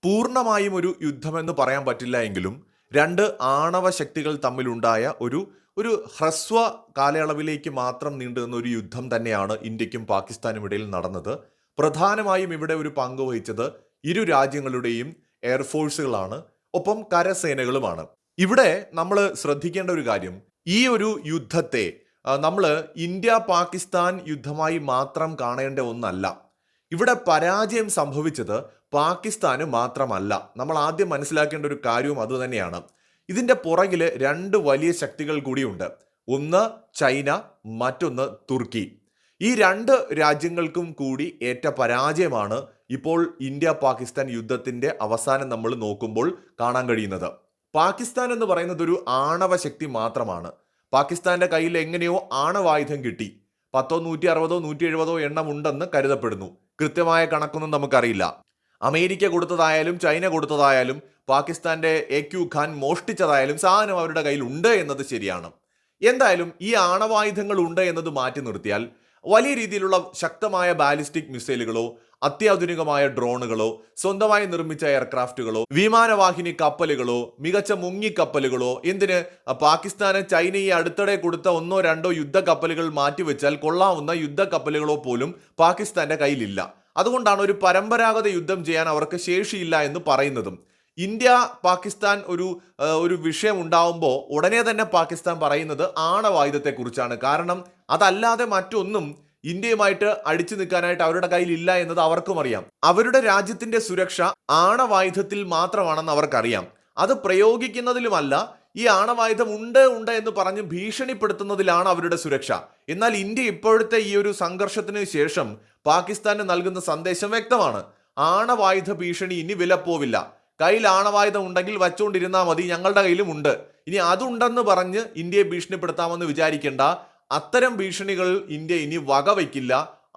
പൂർണ്ണമായും ഒരു യുദ്ധമെന്ന് പറയാൻ പറ്റില്ല എങ്കിലും രണ്ട് ആണവ ശക്തികൾ തമ്മിലുണ്ടായ ഒരു ഹ്രസ്വ കാലയളവിലേക്ക് മാത്രം നീണ്ടുനിന്ന ഒരു യുദ്ധം തന്നെയാണ് ഇന്ത്യക്കും പാകിസ്ഥാനും ഇടയിൽ നടന്നത്. പ്രധാനമായും ഇവിടെ ഒരു പങ്ക് വഹിച്ചത് ഇരു രാജ്യങ്ങളുടെയും എയർഫോഴ്സുകളാണ്, ഒപ്പം കരസേനകളുമാണ്. ഇവിടെ നമ്മൾ ശ്രദ്ധിക്കേണ്ട ഒരു കാര്യം, ഈ ഒരു യുദ്ധത്തെ നമ്മൾ ഇന്ത്യ പാകിസ്ഥാൻ യുദ്ധമായി മാത്രം കാണേണ്ട ഒന്നല്ല. ഇവിടെ പരാജയം സംഭവിച്ചത് പാകിസ്ഥാന് മാത്രമല്ല. നമ്മൾ ആദ്യം മനസ്സിലാക്കേണ്ട ഒരു കാര്യവും അതുതന്നെയാണ്. ഇതിന്റെ പുറകിൽ രണ്ട് വലിയ ശക്തികൾ കൂടിയുണ്ട്. ഒന്ന് ചൈന, മറ്റൊന്ന് തുർക്കി. ഈ രണ്ട് രാജ്യങ്ങൾക്കും കൂടി ഏറ്റ പരാജയമാണ് ഇപ്പോൾ ഇന്ത്യ പാകിസ്ഥാൻ യുദ്ധത്തിന്റെ അവസാനം നമ്മൾ നോക്കുമ്പോൾ കാണാൻ കഴിയുന്നത്. പാകിസ്ഥാൻ എന്ന് പറയുന്നത് ഒരു ആണവ ശക്തി മാത്രമാണ്. പാകിസ്ഥാന്റെ കയ്യിൽ എങ്ങനെയോ ആണവായുധം കിട്ടി. 10, 160, 170 എണ്ണം ഉണ്ടെന്ന് കരുതപ്പെടുന്നു. കൃത്യമായ കണക്കൊന്നും നമുക്കറിയില്ല. അമേരിക്ക കൊടുത്തതായാലും ചൈന കൊടുത്തതായാലും പാകിസ്ഥാന്റെ AQ ഖാൻ മോഷ്ടിച്ചതായാലും സാധനം അവരുടെ കയ്യിൽ ഉണ്ട് എന്നത് ശരിയാണ്. എന്തായാലും ഈ ആണവായുധങ്ങൾ ഉണ്ട് എന്നത് മാറ്റി നിർത്തിയാൽ വലിയ രീതിയിലുള്ള ശക്തമായ ബാലിസ്റ്റിക് മിസൈലുകളോ അത്യാധുനികമായ ഡ്രോണുകളോ സ്വന്തമായി നിർമ്മിച്ച എയർക്രാഫ്റ്റുകളോ വിമാനവാഹിനി കപ്പലുകളോ മികച്ച മുങ്ങിക്കപ്പലുകളോ, എന്തിന് പാകിസ്ഥാന് ചൈനയെ അടുത്തിടെ കൊടുത്ത 1, 2 യുദ്ധക്കപ്പലുകൾ മാറ്റിവെച്ചാൽ കൊള്ളാവുന്ന യുദ്ധക്കപ്പലുകളോ പോലും പാകിസ്ഥാന്റെ കയ്യിലില്ല. അതുകൊണ്ടാണ് ഒരു പരമ്പരാഗത യുദ്ധം ചെയ്യാൻ അവർക്ക് ശേഷിയില്ല എന്ന് പറയുന്നതും. ഇന്ത്യ പാകിസ്ഥാൻ ഒരു വിഷയം ഉണ്ടാവുമ്പോൾ ഉടനെ തന്നെ പാകിസ്ഥാൻ പറയുന്നത് ആണവായുധത്തെക്കുറിച്ചാണ്. കാരണം അതല്ലാതെ മറ്റൊന്നും ഇന്ത്യയുമായിട്ട് അടിച്ചു നിൽക്കാനായിട്ട് അവരുടെ കയ്യിൽ ഇല്ല എന്നത് അവർക്കും അറിയാം. അവരുടെ രാജ്യത്തിന്റെ സുരക്ഷ ആണവായുധത്തിൽ മാത്രമാണെന്ന് അവർക്കറിയാം. അത് പ്രയോഗിക്കുന്നതിലുമല്ല, ഈ ആണവായുധം ഉണ്ട് എന്ന് പറഞ്ഞ് ഭീഷണിപ്പെടുത്തുന്നതിലാണ് അവരുടെ സുരക്ഷ. എന്നാൽ ഇന്ത്യ ഇപ്പോഴത്തെ ഈ ഒരു സംഘർഷത്തിന് ശേഷം പാകിസ്ഥാന് നൽകുന്ന സന്ദേശം വ്യക്തമാണ്. ആണവായുധ ഭീഷണി ഇനി വിലപ്പോവില്ല. കയ്യിൽ ആണവായുധം ഉണ്ടെങ്കിൽ വച്ചുകൊണ്ടിരുന്നാൽ മതി, ഞങ്ങളുടെ കയ്യിലും ഉണ്ട്. ഇനി അതുണ്ടെന്ന് പറഞ്ഞ് ഇന്ത്യയെ ഭീഷണിപ്പെടുത്താമെന്ന് വിചാരിക്കേണ്ട. അത്തരം ഭീഷണികൾ ഇന്ത്യ ഇനി വകവയ്ക്കില്ല.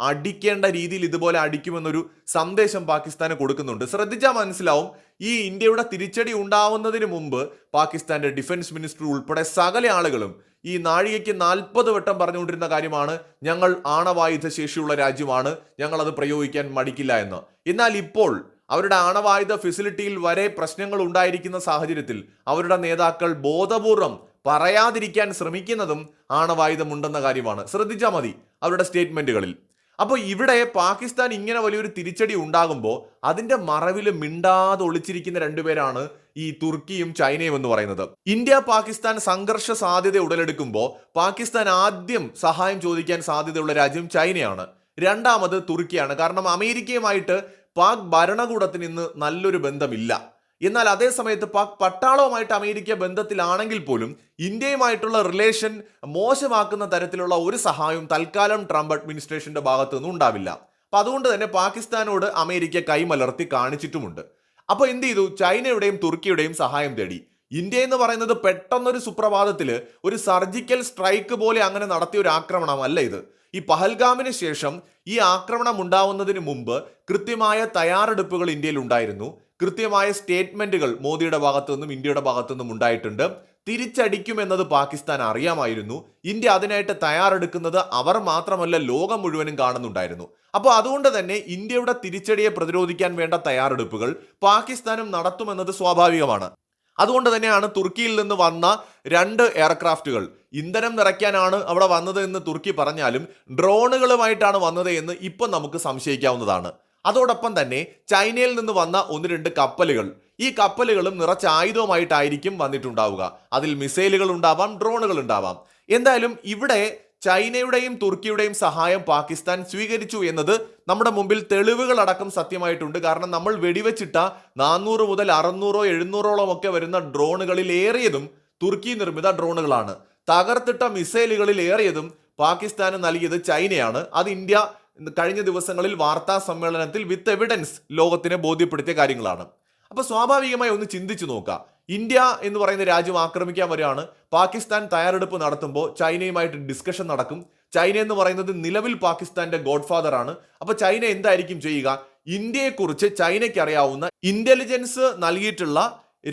അടിക്കേണ്ട രീതിയിൽ ഇതുപോലെ അടിക്കുമെന്നൊരു സന്ദേശം പാകിസ്ഥാന് കൊടുക്കുന്നുണ്ട്. ശ്രദ്ധിച്ചാൽ മനസ്സിലാവും, ഈ ഇന്ത്യയുടെ തിരിച്ചടി ഉണ്ടാവുന്നതിന് മുമ്പ് പാകിസ്ഥാന്റെ ഡിഫൻസ് മിനിസ്റ്റർ ഉൾപ്പെടെ സകല ആളുകളും ഈ നാഴികയ്ക്ക് 40 വട്ടം പറഞ്ഞുകൊണ്ടിരുന്ന കാര്യമാണ്, ഞങ്ങൾ ആണവായുധ ശേഷിയുള്ള രാജ്യമാണ്, ഞങ്ങൾ അത് പ്രയോഗിക്കാൻ മടിക്കില്ല എന്ന്. എന്നാൽ ഇപ്പോൾ അവരുടെ ആണവായുധ ഫെസിലിറ്റിയിൽ വരെ പ്രശ്നങ്ങൾ ഉണ്ടായിരിക്കുന്ന സാഹചര്യത്തിൽ അവരുടെ നേതാക്കൾ ബോധപൂർവം പറയാതിരിക്കാൻ ശ്രമിക്കുന്നതും ആണവായുധമുണ്ടെന്ന കാര്യമാണ്. ശ്രദ്ധിച്ചാൽ മതി അവരുടെ സ്റ്റേറ്റ്മെന്റുകളിൽ. അപ്പോൾ ഇവിടെ പാകിസ്ഥാൻ ഇങ്ങനെ വലിയൊരു തിരിച്ചടി ഉണ്ടാകുമ്പോൾ അതിന്റെ മറവിൽ മിണ്ടാതെ ഒളിച്ചിരിക്കുന്ന രണ്ടുപേരാണ് ഈ തുർക്കിയും ചൈനയും എന്ന് പറയുന്നത്. ഇന്ത്യ പാകിസ്ഥാൻ സംഘർഷ സാധ്യത ഉടലെടുക്കുമ്പോൾ പാകിസ്ഥാൻ ആദ്യം സഹായം ചോദിക്കാൻ സാധ്യതയുള്ള രാജ്യം ചൈനയാണ്. രണ്ടാമത് തുർക്കിയാണ്. കാരണം അമേരിക്കയുമായിട്ട് പാക് ഭരണകൂടത്തിന് ഇന്ന് നല്ലൊരു ബന്ധമില്ല. എന്നാൽ അതേ സമയത്ത് പാക് പട്ടാളവുമായിട്ട് അമേരിക്ക ബന്ധത്തിലാണെങ്കിൽ പോലും ഇന്ത്യയുമായിട്ടുള്ള റിലേഷൻ മോശമാക്കുന്ന തരത്തിലുള്ള ഒരു സഹായവും തൽക്കാലം ട്രംപ് അഡ്മിനിസ്ട്രേഷന്റെ ഭാഗത്തു നിന്നും ഉണ്ടാവില്ല. അപ്പൊ അതുകൊണ്ട് തന്നെ പാകിസ്ഥാനോട് അമേരിക്ക കൈമലർത്തി കാണിച്ചിട്ടുമുണ്ട്. അപ്പൊ എന്ത് ചെയ്തു? ചൈനയുടെയും തുർക്കിയുടെയും സഹായം തേടി. ഇന്ത്യ എന്ന് പറയുന്നത് പെട്ടെന്നൊരു സുപ്രഭാതത്തില് ഒരു സർജിക്കൽ സ്ട്രൈക്ക് പോലെ അങ്ങനെ നടത്തിയ ഒരു ആക്രമണമല്ല ഇത്. ഈ പഹൽഗാമിന് ശേഷം ഈ ആക്രമണം ഉണ്ടാവുന്നതിന് മുമ്പ് കൃത്യമായ തയ്യാറെടുപ്പുകൾ ഇന്ത്യയിൽ ഉണ്ടായിരുന്നു. കൃത്യമായ സ്റ്റേറ്റ്മെന്റുകൾ മോദിയുടെ ഭാഗത്തു നിന്നും ഇന്ത്യയുടെ ഭാഗത്തു നിന്നും ഉണ്ടായിട്ടുണ്ട്. തിരിച്ചടിക്കുമെന്നത് പാകിസ്ഥാൻ അറിയാമായിരുന്നു. ഇന്ത്യ അതിനായിട്ട് തയ്യാറെടുക്കുന്നത് അവർ മാത്രമല്ല, ലോകം മുഴുവനും കാണുന്നുണ്ടായിരുന്നു. അപ്പോൾ അതുകൊണ്ട് തന്നെ ഇന്ത്യയുടെ തിരിച്ചടിയെ പ്രതിരോധിക്കാൻ വേണ്ട തയ്യാറെടുപ്പുകൾ പാകിസ്ഥാനും നടത്തുമെന്നത് സ്വാഭാവികമാണ്. അതുകൊണ്ട് തന്നെയാണ് തുർക്കിയിൽ നിന്ന് വന്ന 2 എയർക്രാഫ്റ്റുകൾ ഇന്ധനം നിറയ്ക്കാനാണ് അവിടെ വന്നത് എന്ന് തുർക്കി പറഞ്ഞാലും ഡ്രോണുകളുമായിട്ടാണ് വന്നത് എന്ന് ഇപ്പം നമുക്ക് സംശയിക്കാവുന്നതാണ്. അതോടൊപ്പം തന്നെ ചൈനയിൽ നിന്ന് വന്ന 1-2 കപ്പലുകൾ, ഈ കപ്പലുകളും നിറച്ച ആയുധവുമായിട്ടായിരിക്കും വന്നിട്ടുണ്ടാവുക. അതിൽ മിസൈലുകൾ ഉണ്ടാവാം, ഡ്രോണുകൾ ഉണ്ടാവാം. എന്തായാലും ഇവിടെ ചൈനയുടെയും തുർക്കിയുടെയും സഹായം പാകിസ്ഥാൻ സ്വീകരിച്ചു എന്നത് നമ്മുടെ മുമ്പിൽ തെളിവുകൾ അടക്കം സത്യമായിട്ടുണ്ട്. കാരണം നമ്മൾ വെടിവെച്ചിട്ട 400 മുതൽ 600, 700ഓളം ഒക്കെ വരുന്ന ഡ്രോണുകളിൽ ഏറിയതും തുർക്കി നിർമ്മിത ഡ്രോണുകളാണ്. തകർത്തിട്ട മിസൈലുകളിൽ ഏറിയതും പാകിസ്ഥാന് നൽകിയത് ചൈനയാണ്. അത് ഇന്ത്യ കഴിഞ്ഞ ദിവസങ്ങളിൽ വാർത്താ സമ്മേളനത്തിൽ വിത്ത് എവിഡൻസ് ലോകത്തിനെ ബോധ്യപ്പെടുത്തിയ കാര്യങ്ങളാണ്. അപ്പൊ സ്വാഭാവികമായി ഒന്ന് ചിന്തിച്ചു നോക്കാം. ഇന്ത്യ എന്ന് പറയുന്ന രാജ്യം ആക്രമിക്കാൻ വരികയാണ്. പാകിസ്ഥാൻ തയ്യാറെടുപ്പ് നടത്തുമ്പോൾ ചൈനയുമായിട്ട് ഡിസ്കഷൻ നടക്കും. ചൈന എന്ന് പറയുന്നത് നിലവിൽ പാകിസ്ഥാന്റെ ഗോഡ് ഫാദർ ആണ്. അപ്പൊ ചൈന എന്തായിരിക്കും ചെയ്യുക? ഇന്ത്യയെക്കുറിച്ച് ചൈനയ്ക്ക് അറിയാവുന്ന ഇന്റലിജൻസ് നൽകിയിട്ടുള്ള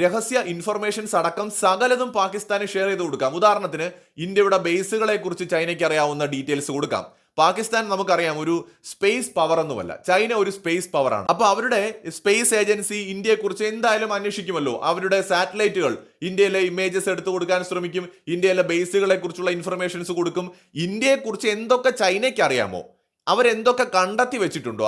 രഹസ്യ ഇൻഫർമേഷൻസ് അടക്കം സകലതും പാകിസ്ഥാന് ഷെയർ ചെയ്ത് കൊടുക്കാം. ഉദാഹരണത്തിന് ഇന്ത്യയുടെ ബേസുകളെ കുറിച്ച് ചൈനയ്ക്ക് അറിയാവുന്ന ഡീറ്റെയിൽസ് കൊടുക്കാം. പാകിസ്ഥാൻ നമുക്കറിയാം ഒരു സ്പേസ് പവർ ഒന്നുമല്ല, ചൈന ഒരു സ്പേസ് പവറാണ്. അപ്പൊ അവരുടെ സ്പേസ് ഏജൻസി ഇന്ത്യയെക്കുറിച്ച് എന്തായാലും അന്വേഷിക്കുമല്ലോ. അവരുടെ സാറ്റലൈറ്റുകൾ ഇന്ത്യയിലെ ഇമേജസ് എടുത്തു കൊടുക്കാൻ ശ്രമിക്കും, ഇന്ത്യയിലെ ബേസുകളെ കുറിച്ചുള്ള ഇൻഫർമേഷൻസ് കൊടുക്കും. ഇന്ത്യയെക്കുറിച്ച് എന്തൊക്കെ ചൈനയ്ക്ക് അറിയാമോ, അവരെന്തൊക്കെ കണ്ടെത്തി വെച്ചിട്ടുണ്ടോ,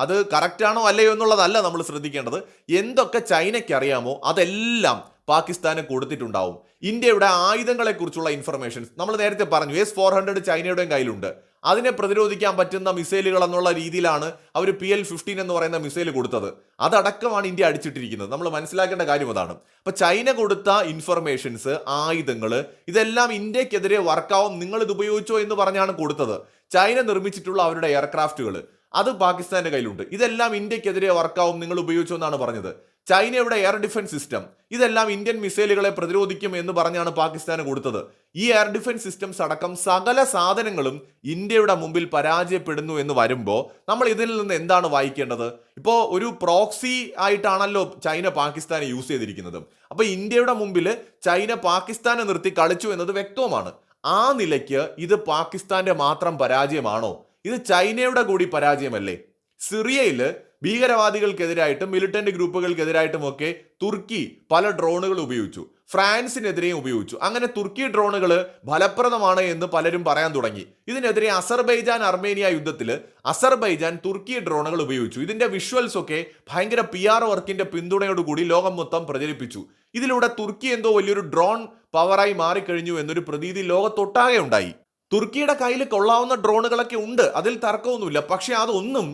അത് കറക്റ്റ് ആണോ അല്ലയോ എന്നുള്ളതല്ല നമ്മൾ ശ്രദ്ധിക്കേണ്ടത്. എന്തൊക്കെ ചൈനയ്ക്ക് അറിയാമോ അതെല്ലാം പാകിസ്ഥാന് കൊടുത്തിട്ടുണ്ടാവും. ഇന്ത്യയുടെ ആയുധങ്ങളെ കുറിച്ചുള്ള ഇൻഫർമേഷൻസ് നമ്മൾ നേരത്തെ പറഞ്ഞു, S-400 ചൈനയുടെയും കയ്യിലുണ്ട്. അതിനെ പ്രതിരോധിക്കാൻ പറ്റുന്ന മിസൈലുകൾ എന്നുള്ള രീതിയിലാണ് അവർ PL-15 എന്ന് പറയുന്ന മിസൈൽ കൊടുത്തത്. അതടക്കമാണ് ഇന്ത്യ അടിച്ചിട്ടിരിക്കുന്നത്. നമ്മൾ മനസ്സിലാക്കേണ്ട കാര്യം അതാണ്. അപ്പൊ ചൈന കൊടുത്ത ഇൻഫർമേഷൻസ്, ആയുധങ്ങൾ, ഇതെല്ലാം ഇന്ത്യക്കെതിരെ വർക്കാവും, നിങ്ങൾ ഇത് ഉപയോഗിച്ചോ എന്ന് പറഞ്ഞാണ് കൊടുത്തത്. ചൈന നിർമ്മിച്ചിട്ടുള്ള അവരുടെ എയർക്രാഫ്റ്റുകൾ അത് പാകിസ്ഥാന്റെ കയ്യിലുണ്ട്. ഇതെല്ലാം ഇന്ത്യക്കെതിരെ വർക്കാവും, നിങ്ങൾ ഉപയോഗിച്ചോ എന്നാണ് പറഞ്ഞത്. ചൈനയുടെ എയർ ഡിഫൻസ് സിസ്റ്റം ഇതെല്ലാം ഇന്ത്യൻ മിസൈലുകളെ പ്രതിരോധിക്കും എന്ന് പറഞ്ഞാണ് പാകിസ്ഥാന് കൊടുത്തത്. ഈ എയർ ഡിഫൻസ് സിസ്റ്റംസ് അടക്കം സകല സാധനങ്ങളും ഇന്ത്യയുടെ മുമ്പിൽ പരാജയപ്പെടുന്നു എന്ന് വരുമ്പോൾ നമ്മൾ ഇതിൽ നിന്ന് എന്താണ് വായിക്കേണ്ടത്? ഇപ്പോൾ ഒരു പ്രോക്സി ആയിട്ടാണല്ലോ ചൈന പാകിസ്ഥാനെ യൂസ് ചെയ്തിരിക്കുന്നത്. അപ്പൊ ഇന്ത്യയുടെ മുമ്പിൽ ചൈന പാകിസ്ഥാനെ നിർത്തി കളിച്ചു എന്നത് വ്യക്തവുമാണ്. ആ നിലയ്ക്ക് ഇത് പാകിസ്ഥാന്റെ മാത്രം പരാജയമാണോ? ഇത് ചൈനയുടെ കൂടി പരാജയമല്ലേ? സിറിയയിൽ ഭീകരവാദികൾക്കെതിരായിട്ടും മിലിറ്റന്റ് ഗ്രൂപ്പുകൾക്കെതിരായിട്ടും ഒക്കെ തുർക്കി പല ഡ്രോണുകൾ ഉപയോഗിച്ചു, ഫ്രാൻസിനെതിരെയും ഉപയോഗിച്ചു. അങ്ങനെ തുർക്കി ഡ്രോണുകൾ ഫലപ്രദമാണ് എന്ന് പലരും പറയാൻ തുടങ്ങി. ഇതിനെതിരെ അസർബൈജാൻ അർമേനിയ യുദ്ധത്തിൽ അസർബൈജാൻ തുർക്കി ഡ്രോണുകൾ ഉപയോഗിച്ചു. ഇതിന്റെ വിഷ്വൽസ് ഒക്കെ ഭയങ്കര PR വർക്കിന്റെ പിന്തുണയോടുകൂടി ലോകം മൊത്തം പ്രചരിപ്പിച്ചു. ഇതിലൂടെ തുർക്കി എന്തോ വലിയൊരു ഡ്രോൺ പവറായി മാറിക്കഴിഞ്ഞു എന്നൊരു പ്രതീതി ലോകത്തൊട്ടാകെ ഉണ്ടായി. തുർക്കിയുടെ കയ്യിൽ കൊള്ളാവുന്ന ഡ്രോണുകളൊക്കെ ഉണ്ട്, അതിൽ തർക്കമൊന്നുമില്ല. പക്ഷെ അതൊന്നും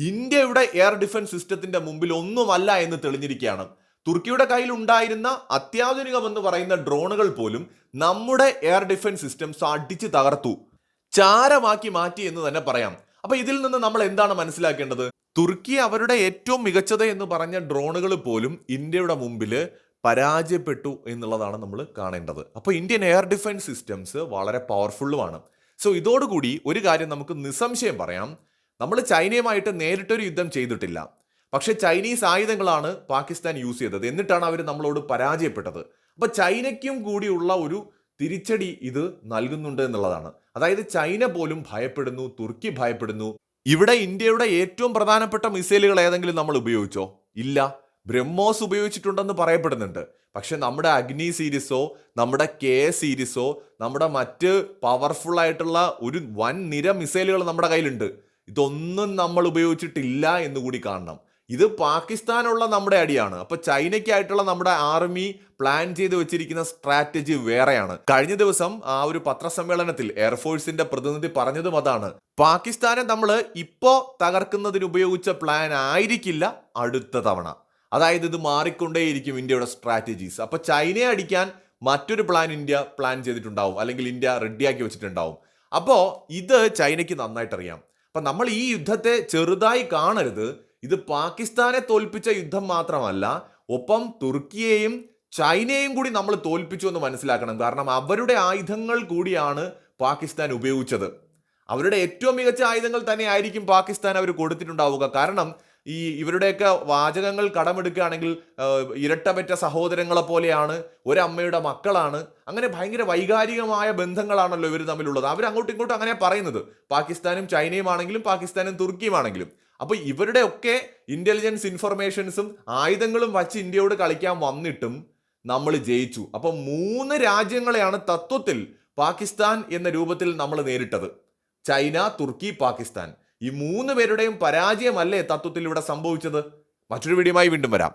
ഇന്ത്യയുടെ എയർ ഡിഫൻസ് സിസ്റ്റത്തിന്റെ മുമ്പിൽ ഒന്നുമല്ല എന്ന് തെളിഞ്ഞിരിക്കുകയാണ്. തുർക്കിയുടെ കയ്യിൽ ഉണ്ടായിരുന്ന അത്യാധുനികമെന്ന് പറയുന്ന ഡ്രോണുകൾ പോലും നമ്മുടെ എയർ ഡിഫൻസ് സിസ്റ്റംസ് അടിച്ച് തകർത്തു, ചാരമാക്കി മാറ്റി എന്ന് തന്നെ പറയാം. അപ്പൊ ഇതിൽ നിന്ന് നമ്മൾ എന്താണ് മനസ്സിലാക്കേണ്ടത്? തുർക്കി അവരുടെ ഏറ്റവും മികച്ചത് എന്ന് പറഞ്ഞ ഡ്രോണുകൾ പോലും ഇന്ത്യയുടെ മുമ്പിൽ പരാജയപ്പെട്ടു എന്നുള്ളതാണ് നമ്മൾ കാണേണ്ടത്. അപ്പോൾ ഇന്ത്യൻ എയർ ഡിഫൻസ് സിസ്റ്റംസ് വളരെ പവർഫുള്ളുമാണ്. സോ ഇതോടുകൂടി ഒരു കാര്യം നമുക്ക് നിസ്സംശയം പറയാം, നമ്മൾ ചൈനയുമായിട്ട് നേരിട്ടൊരു യുദ്ധം ചെയ്തിട്ടില്ല. പക്ഷെ ചൈനീസ് ആയുധങ്ങളാണ് പാകിസ്ഥാൻ യൂസ് ചെയ്തത്, എന്നിട്ടാണ് അവർ നമ്മളോട് പരാജയപ്പെട്ടത്. അപ്പൊ ചൈനയ്ക്കും കൂടിയുള്ള ഒരു തിരിച്ചടി ഇത് നൽകുന്നുണ്ട് എന്നുള്ളതാണ്. അതായത് ചൈന പോലും ഭയപ്പെടുന്നു, തുർക്കി ഭയപ്പെടുന്നു. ഇവിടെ ഇന്ത്യയുടെ ഏറ്റവും പ്രധാനപ്പെട്ട മിസൈലുകൾ ഏതെങ്കിലും നമ്മൾ ഉപയോഗിച്ചോ? ഇല്ല. ബ്രഹ്മോസ് ഉപയോഗിച്ചിട്ടുണ്ടെന്ന് പറയപ്പെടുന്നുണ്ട്. പക്ഷെ നമ്മുടെ അഗ്നി സീരീസോ നമ്മുടെ കെ സീരീസോ നമ്മുടെ മറ്റ് പവർഫുൾ ആയിട്ടുള്ള ഒരു വൻ നിര മിസൈലുകൾ നമ്മുടെ കയ്യിലുണ്ട്. ഇതൊന്നും നമ്മൾ ഉപയോഗിച്ചിട്ടില്ല എന്ന് കൂടി കാണണം. ഇത് പാകിസ്ഥാനുള്ള നമ്മുടെ അടിയാണ്. അപ്പൊ ചൈനയ്ക്കായിട്ടുള്ള നമ്മുടെ ആർമി പ്ലാൻ ചെയ്ത് വെച്ചിരിക്കുന്ന സ്ട്രാറ്റജി വേറെയാണ്. കഴിഞ്ഞ ദിവസം ആ ഒരു പത്രസമ്മേളനത്തിൽ എയർഫോഴ്സിന്റെ പ്രതിനിധി പറഞ്ഞതും അതാണ്. പാകിസ്ഥാനെ നമ്മൾ ഇപ്പോ തകർക്കുന്നതിന് ഉപയോഗിച്ച പ്ലാൻ ആയിരിക്കില്ല അടുത്ത തവണ. അതായത് ഇത് മാറിക്കൊണ്ടേയിരിക്കും ഇന്ത്യയുടെ സ്ട്രാറ്റജീസ്. അപ്പൊ ചൈനയെ അടിക്കാൻ മറ്റൊരു പ്ലാൻ ഇന്ത്യ പ്ലാൻ ചെയ്തിട്ടുണ്ടാവും, അല്ലെങ്കിൽ ഇന്ത്യ റെഡിയാക്കി വെച്ചിട്ടുണ്ടാവും. അപ്പോ ഇത് ചൈനയ്ക്ക് നന്നായിട്ട് അറിയാം. അപ്പൊ നമ്മൾ ഈ യുദ്ധത്തെ ചെറുതായി കാണരുത്. ഇത് പാകിസ്ഥാനെ തോൽപ്പിച്ച യുദ്ധം മാത്രമല്ല, ഒപ്പം തുർക്കിയെയും ചൈനയെയും കൂടി നമ്മൾ തോൽപ്പിച്ചു എന്ന് മനസ്സിലാക്കണം. കാരണം അവരുടെ ആയുധങ്ങൾ കൂടിയാണ് പാകിസ്ഥാൻ ഉപയോഗിച്ചത്. അവരുടെ ഏറ്റവും മികച്ച ആയുധങ്ങൾ തന്നെ ആയിരിക്കും പാകിസ്ഥാൻ അവർ കൊടുത്തിട്ടുണ്ടാവുക. കാരണം ഇവരുടെയൊക്കെ വാചകങ്ങൾ കടമെടുക്കുകയാണെങ്കിൽ ഇരട്ടപെറ്റ സഹോദരങ്ങളെ പോലെയാണ്, ഒരമ്മയുടെ മക്കളാണ്, അങ്ങനെ ഭയങ്കര വൈകാരികമായ ബന്ധങ്ങളാണല്ലോ ഇവർ തമ്മിലുള്ളത്. അവർ അങ്ങോട്ടും ഇങ്ങോട്ടും അങ്ങനെ പറയുന്നത്, പാകിസ്ഥാനും ചൈനയും ആണെങ്കിലും പാകിസ്ഥാനും തുർക്കിയും ആണെങ്കിലും. അപ്പൊ ഇവരുടെ ഒക്കെ ഇന്റലിജൻസ് ഇൻഫർമേഷൻസും ആയുധങ്ങളും വച്ച് ഇന്ത്യയോട് കളിക്കാൻ വന്നിട്ടും നമ്മൾ ജയിച്ചു. അപ്പൊ 3 രാജ്യങ്ങളെയാണ് തത്വത്തിൽ പാകിസ്ഥാൻ എന്ന രൂപത്തിൽ നമ്മൾ നേരിട്ടത്. ചൈന, തുർക്കി, പാകിസ്ഥാൻ. ഈ 3 പേരുടെയും പരാജയമല്ലേ തത്വത്തിൽ ഇവിടെ സംഭവിച്ചത്? മറ്റൊരു വീഡിയോയുമായി വീണ്ടും വരാം.